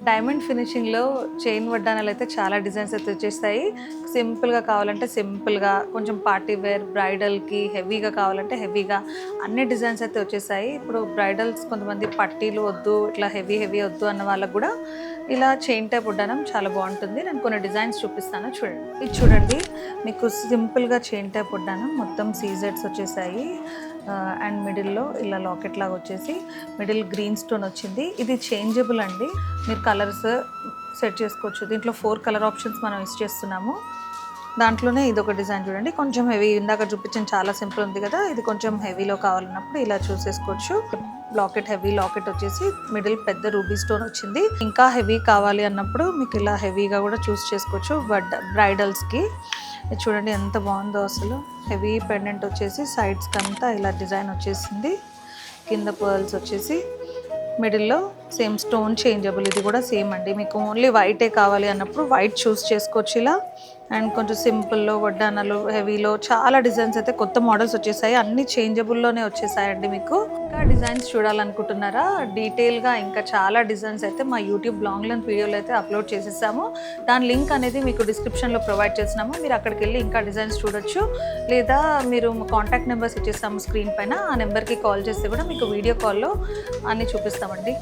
Diamond ఫినిషింగ్లో chain వడ్డానాలు అయితే చాలా designs అయితే వచ్చేస్తాయి. సింపుల్గా కావాలంటే సింపుల్గా, కొంచెం పార్టీ వేర్, బ్రైడల్కి హెవీగా కావాలంటే హెవీగా అన్ని డిజైన్స్ అయితే వచ్చేసాయి. ఇప్పుడు బ్రైడల్స్ కొంతమంది పట్టీలు వద్దు, ఇట్లా హెవీ వద్దు అన్న వాళ్ళకు కూడా ఇలా చైన్ టైప్ వడ్డానం చాలా బాగుంటుంది. నేను కొన్ని డిజైన్స్ చూపిస్తాను చూడండి. ఇది చూడండి, మీకు సింపుల్గా చైన్ టైప్ వడ్డానం మొత్తం సీజెడ్స్ వచ్చేసాయి. అండ్ మిడిల్లో ఇలా లాకెట్ లాగా వచ్చేసి మిడిల్ గ్రీన్ స్టోన్ వచ్చింది. ఇది చేంజబుల్ అండి, మీరు కలర్స్ సెట్ చేసుకోవచ్చు. దీంట్లో 4 కలర్ ఆప్షన్స్ మనం యూస్ చేస్తున్నాము. దాంట్లోనే ఇది ఒక డిజైన్ చూడండి, కొంచెం హెవీ. ఇందాక చూపించిన చాలా సింపుల్ ఉంది కదా, ఇది కొంచెం హెవీలో కావాలన్నప్పుడు ఇలా చూసేసుకోవచ్చు. లాకెట్ హెవీ లాకెట్ వచ్చేసి మిడిల్ పెద్ద రూబీ స్టోన్ వచ్చింది. ఇంకా హెవీ కావాలి అన్నప్పుడు మీకు ఇలా హెవీగా కూడా చూస్ చేసుకోవచ్చు. బ్రైడల్స్కి చూడండి ఎంత బాగుందో అసలు. హెవీ పెండెంట్ వచ్చేసి సైడ్స్కి అంతా ఇలా డిజైన్ వచ్చేసింది. కింద పర్ల్స్ వచ్చేసి మిడిల్లో సేమ్ స్టోన్ చేంజబుల్. ఇది కూడా సేమ్ అండి, మీకు ఓన్లీ వైటే కావాలి అన్నప్పుడు వైట్ చూస్ చేసుకోవచ్చు ఇలా. అండ్ కొంచెం సింపుల్లో వడ్డానాలు హెవీలో చాలా డిజైన్స్ అయితే కొత్త మోడల్స్ వచ్చేసాయి. అన్ని చేంజబుల్లోనే వచ్చేసాయండి. మీకు ఇంకా డిజైన్స్ చూడాలనుకుంటున్నారా డీటెయిల్గా? ఇంకా చాలా డిజైన్స్ అయితే మా యూట్యూబ్ లాంగ్ లెంత్ వీడియోలో అయితే అప్లోడ్ చేసేసాము. దాని లింక్ అనేది మీకు డిస్క్రిప్షన్లో ప్రొవైడ్ చేస్తున్నాము. మీరు అక్కడికి వెళ్ళి ఇంకా డిజైన్స్ చూడొచ్చు. లేదా మీరు కాంటాక్ట్ నెంబర్స్ ఇచ్చేస్తాము స్క్రీన్ పైన, ఆ నెంబర్కి కాల్ చేస్తే కూడా మీకు వీడియో కాల్లో అన్నీ చూపిస్తామండి.